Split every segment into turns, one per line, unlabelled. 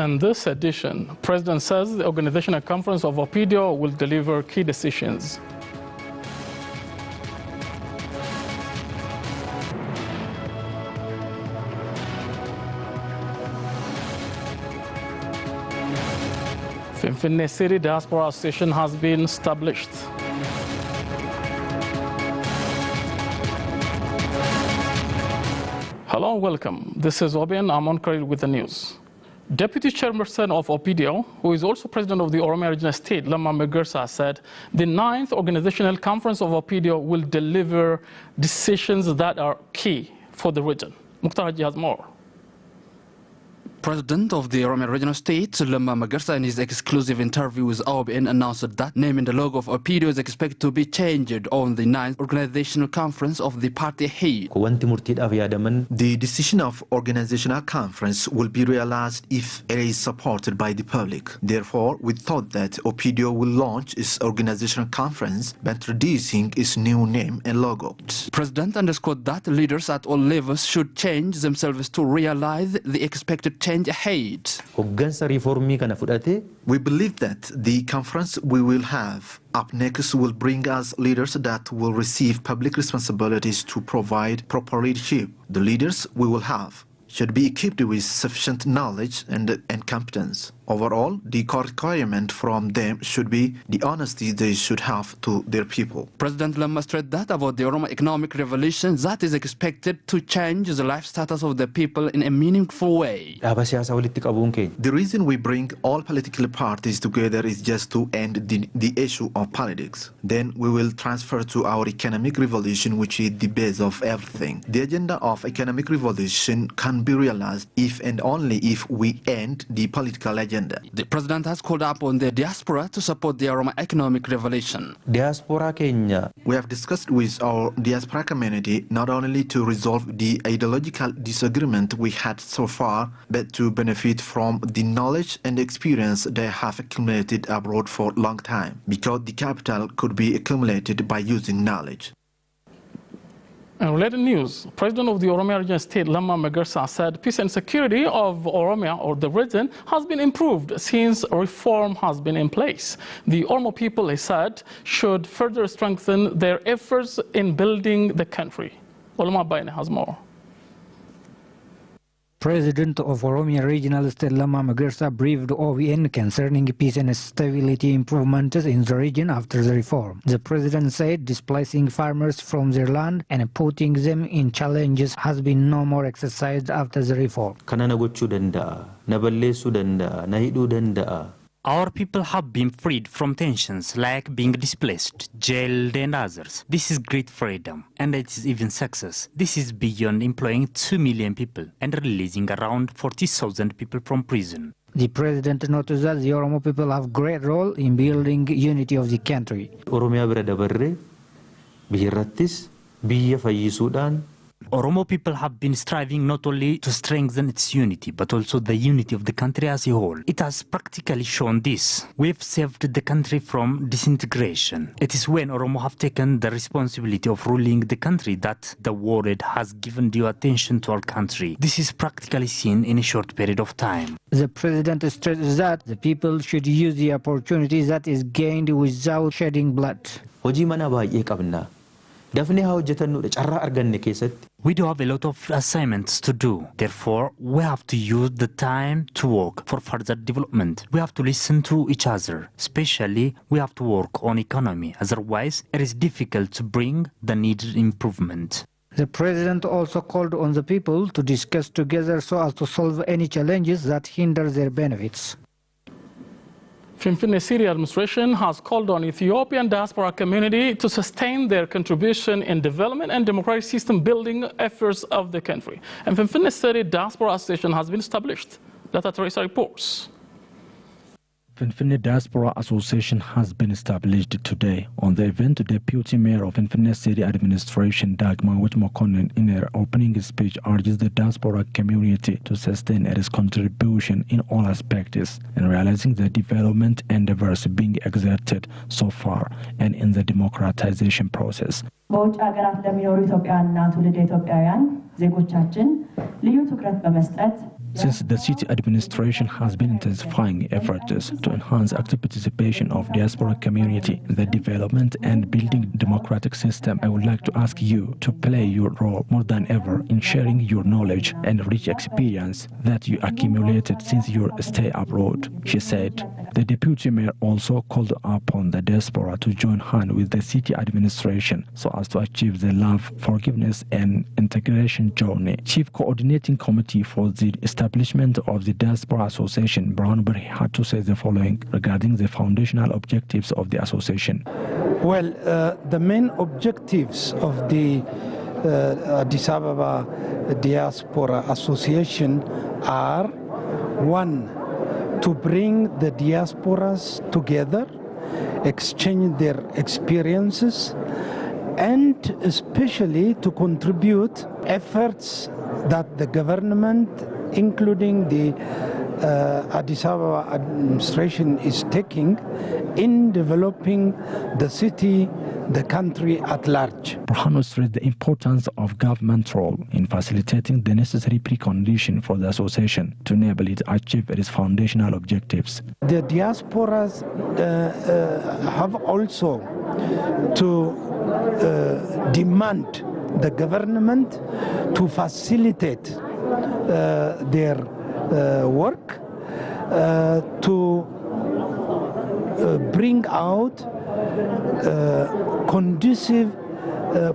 In this edition, the President says the organizational conference of OPDO will deliver key decisions. Finfinne City Diaspora Association has been established. Hello and welcome. This is OBN. I'm on credit with the news. Deputy Chairperson of OPDO, who is also President of the Oromia Regional State, Lamma Magarsa, said the 9th Organizational Conference of OPDO will deliver decisions that are key for the region. Mukhtar Haji has more.
President of the Oromia Regional State, Lamma Magarsa, in his exclusive interview with OBN, announced that naming the logo of OPDO is expected to be changed on the 9th Organizational Conference of the party head.
The decision of Organizational Conference will be realized if it is supported by the public. Therefore, we thought that OPDO will launch its Organizational Conference by introducing its new name and logo.
President underscored that leaders at all levels should change themselves to realize the expected change ahead.
We believe that the conference we will have up next will bring us leaders that will receive public responsibilities to provide proper leadership. The leaders we will have should be equipped with sufficient knowledge and competence. Overall, the core requirement from them should be the honesty they should have to their people.
President Lamma stressed that about the Oromo economic revolution that is expected to change the life status of the people in a meaningful way.
The reason we bring all political parties together is just to end the issue of politics. Then we will transfer to our economic revolution, which is the base of everything. The agenda of economic revolution can be realized if and only if we end the political agenda.
The president has called upon the diaspora to support the Oromo economic revolution.
Diaspora Kenya. We have discussed with our diaspora community not only to resolve the ideological disagreement we had so far, but to benefit from the knowledge and experience they have accumulated abroad for a long time, because the capital could be accumulated by using knowledge.
In related news, President of the Oromia Regional State, Lamma Magarsa, said peace and security of Oromia, or the region, has been improved since reform has been in place. The Oromo people, he said, should further strengthen their efforts in building the country. Olma Baine has more.
President of Oromia Regional State Lamma Magarsa briefed OBN concerning peace and stability improvements in the region after the reform. The president said displacing farmers from their land and putting them in challenges has been no more exercised after the reform.
Our people have been freed from tensions like being displaced, jailed and others. This is great freedom and it is even success. This is beyond employing 2 million people and releasing around 40,000 people from prison.
The president noted that the Oromo people have great role in building unity of the country.
Oromo people have been striving not only to strengthen its unity, but also the unity of the country as a whole. It has practically shown this. We've saved the country from disintegration. It is when Oromo have taken the responsibility of ruling the country that the world has given due attention to our country. This is practically seen in a short period of time.
The president stressed that the people should use the opportunity that is gained without shedding blood.
We do have a lot of assignments to do. Therefore, we have to use the time to work for further development. We have to listen to each other. Especially, we have to work on economy. Otherwise, it is difficult to bring the needed improvement.
The president also called on the people to discuss together so as to solve any challenges that hinder their benefits.
Finfinne City administration has called on Ethiopian diaspora community to sustain their contribution in development and democratic system building efforts of the country. And Finfinne City Diaspora Association has been established. Data Teresa reports.
Finfinne Diaspora Association has been established today. On the event, the Deputy Mayor of Finfinne City Administration, Dagmar Witmokonnen, in her opening speech, urges the diaspora community to sustain its contribution in all aspects in realizing the development endeavors being exerted so far and in the democratization process.
በውጭ ሀገራት ለሚኖሩ ኢትዮጵያውያንና ትውልደ ኢትዮጵያውያን ዜጎቻችን ልዩ ትኩረት በመስጠት
since the city administration has been intensifying efforts to enhance active participation of diaspora community in the development and building democratic system. I would like to ask you to play your role more than ever in sharing your knowledge and rich experience that you accumulated since your stay abroad, she said. The deputy mayor also called upon the diaspora to join hands with the city administration so as to achieve the love, forgiveness and integration journey. Chief Coordinating Committee for the establishment of the Diaspora Association, Brown Berry, had to say the following regarding the foundational objectives of the association.
Well, the main objectives of the Addis Ababa Diaspora Association are: one, to bring the diasporas together, exchange their experiences, and especially to contribute efforts that the government, including the Addis Ababa administration, is taking in developing the city, the country at large.
Burhanu stressed the importance of government role in facilitating the necessary precondition for the association to enable it to achieve its foundational objectives.
The diasporas have also to demand the government to facilitate their work, to bring out conducive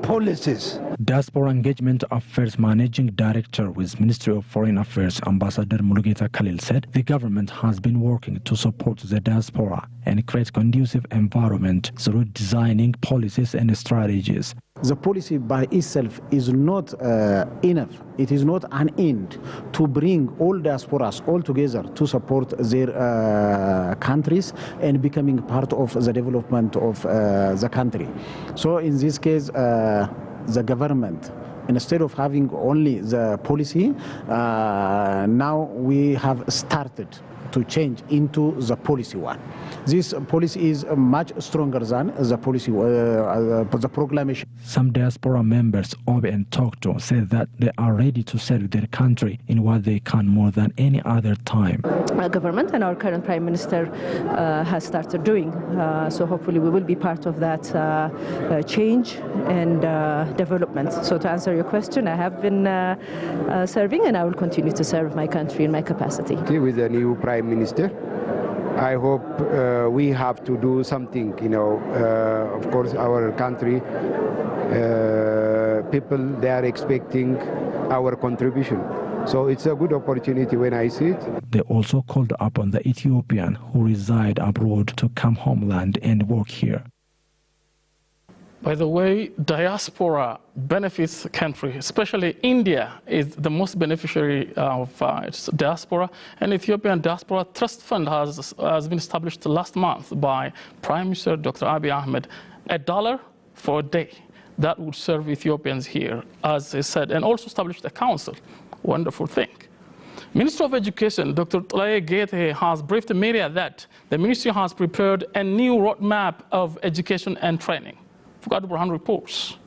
policies.
Diaspora Engagement Affairs Managing Director with Ministry of Foreign Affairs, Ambassador Mulugeta Khalil, said the government has been working to support the diaspora and create conducive environment through designing policies and strategies.
The policy by itself is not enough. It is not an end to bring all diasporas all together to support their countries and becoming part of the development of the country. So in this case, the government, instead of having only the policy, now we have started to change into the policy one. This policy is much stronger than the policy, the proclamation.
Some diaspora members OBN talked to said that they are ready to serve their country in what they can more than any other time.
Our government and our current Prime Minister has started doing. So hopefully we will be part of that change and development. So to answer your question, I have been serving and I will continue to serve my country in my capacity.
With the new Prime Minister, I hope we have to do something, of course our country, people, they are expecting our contribution. So it's a good opportunity when I see it.
They also called upon the Ethiopian who reside abroad to come homeland and work here.
By the way, diaspora benefits the country, especially India is the most beneficiary of its diaspora. And Ethiopian Diaspora Trust Fund has been established last month by Prime Minister Dr. Abiy Ahmed. $1 for a day. That would serve Ethiopians here, as he said, and also established a council. Wonderful thing. Minister of Education, Dr. Tlaye Gete, has briefed the media that the ministry has prepared a new roadmap of education and training. Fugad Burhan reports.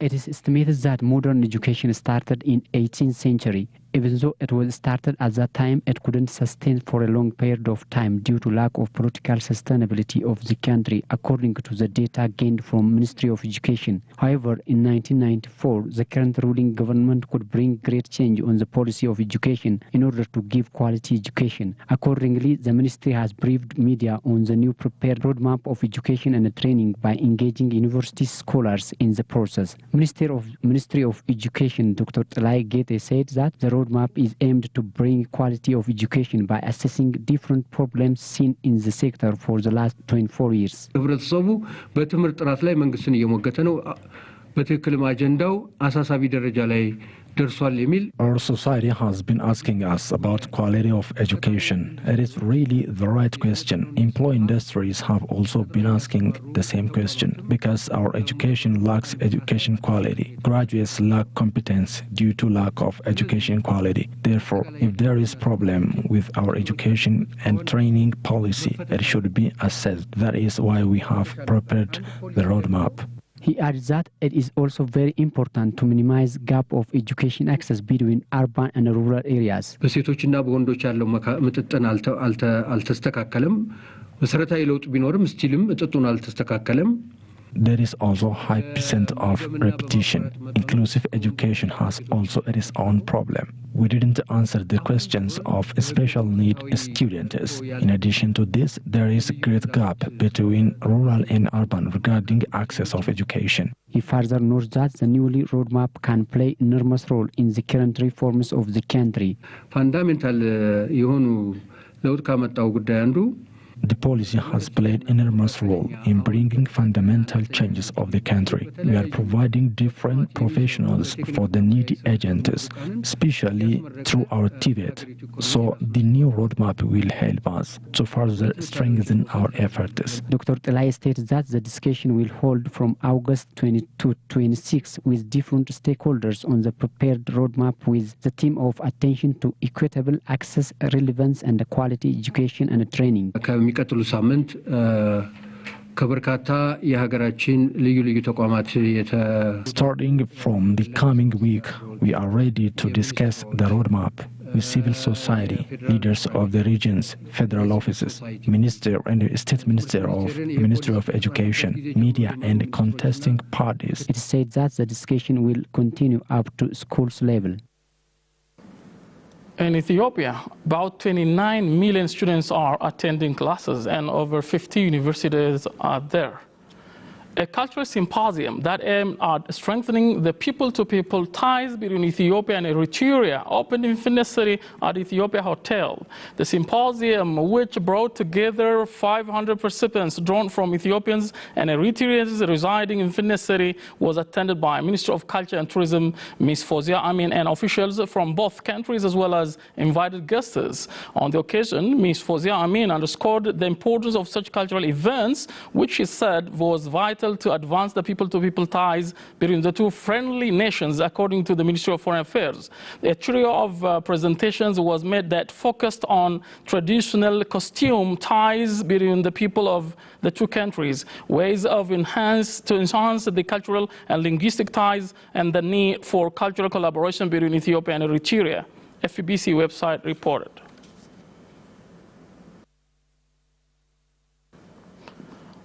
It is estimated that modern education started in 18th century. Even though it was started at that time, it couldn't sustain for a long period of time due to lack of political sustainability of the country, according to the data gained from Ministry of Education. However, in 1994, the current ruling government could bring great change on the policy of education in order to give quality education. Accordingly, the ministry has briefed media on the new prepared roadmap of education and training by engaging university scholars in the process. Ministry of Education, Dr. Tlaye Gete, said that the roadmap is aimed to bring quality of education by assessing different problems seen in the sector for the last 24 years.
Our society has been asking us about quality of education. It is really the right question. Employee industries have also been asking the same question because our education lacks education quality. Graduates lack competence due to lack of education quality. Therefore, if there is problem with our education and training policy, it should be assessed. That is why we have prepared the roadmap.
He added that it is also very important to minimize gap of education access between urban and rural areas.
በሴቶችና በወንዶች ያለው ምጥጥን አልተስተካከለም። መሰረታዊ ለውጥ ቢኖርም ስቲልም ምጥጡን አልተስተካከለም።
There is also a high percent of repetition. Inclusive education has also its own problem. We didn't answer the questions of special need students. In addition to this, there is a great gap between rural and urban regarding access of education.
He further notes that the newly roadmap can play an enormous role in the current reforms of the country.
Fundamental የሆኑ ለውጥ ካመጣው ጉዳይ አንዱ
The policy has played an enormous role in bringing fundamental changes of the country. We are providing different professionals for the needy agents, especially through our TVET. So the new roadmap will help us to further strengthen our efforts.
Dr. Telai states that the discussion will hold from August 22-26 with different stakeholders on the prepared roadmap with the theme of attention to equitable access, relevance, and quality education and training.
የሚቀጥሉ ሳምንት ከበርካታ የሀገራችን ልዩ ልዩ ተቋማት
Starting from the coming week, we are ready to discuss the roadmap with civil society, leaders of the regions, federal offices, minister and state ministry of education, media, and contesting parties.
It said that the discussion will continue up to schools level.
In Ethiopia, about 29 million students are attending classes and over 50 universities are there. A cultural symposium that aimed at strengthening the people-to-people ties between Ethiopia and Eritrea opened in Finisari at Ethiopia Hotel. The symposium, which brought together 500 participants drawn from Ethiopians and Eritreans residing in Finisari, was attended by Minister of Culture and Tourism, Ms. Fozia Amin, and officials from both countries as well as invited guests. On the occasion, Ms. Fozia Amin underscored the importance of such cultural events, which she said was vital to advance the people-to-people ties between the two friendly nations, according to the Ministry of Foreign Affairs. A trio of presentations was made that focused on traditional costume ties between the people of the two countries, ways of enhance the cultural and linguistic ties, and the need for cultural collaboration between Ethiopia and Eritrea. FEBC website reported.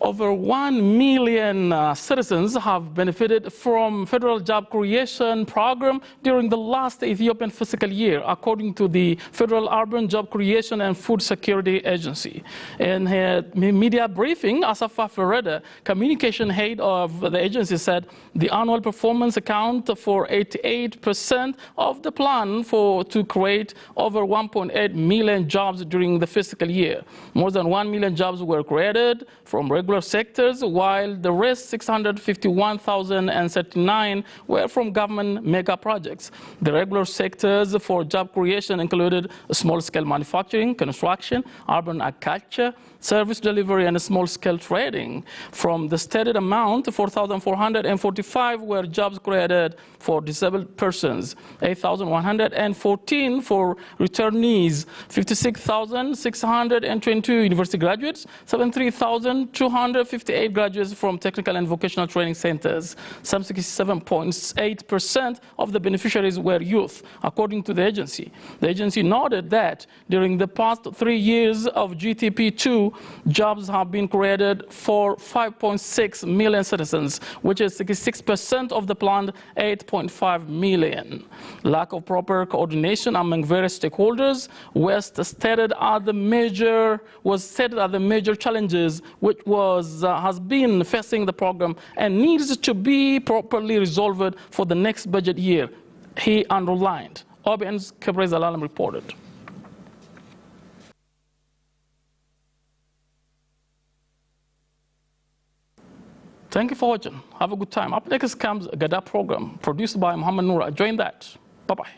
Over 1 million citizens have benefited from federal job creation program during the last Ethiopian fiscal year, according to the Federal Urban Job Creation and Food Security Agency. In her media briefing, Asafa Ferreda, communication head of the agency, said the annual performance account for 88% of the plan to create over 1.8 million jobs during the fiscal year. More than 1 million jobs were created from regular sectors, while the rest 651,039 were from government mega projects. The regular sectors for job creation included small-scale manufacturing, construction, urban agriculture, service delivery, and small-scale trading. From the stated amount, 4,445 were jobs created for disabled persons, 8,114 for returnees, 56,622 university graduates, 73,258 graduates from technical and vocational training centers. Some 67.8% of the beneficiaries were youth, according to the agency. The agency noted that during the past 3 years of GTP2, jobs have been created for 5.6 million citizens, which is 66% of the planned 8.5 million. Lack of proper coordination among various stakeholders was stated as the major challenges which has been facing the program and needs to be properly resolved for the next budget year, he underlined. OBN's Kebrez Alalam reported. Thank you for watching. Have a good time. Up next comes a Gada program produced by Muhammad Noura. Join that. Bye-bye.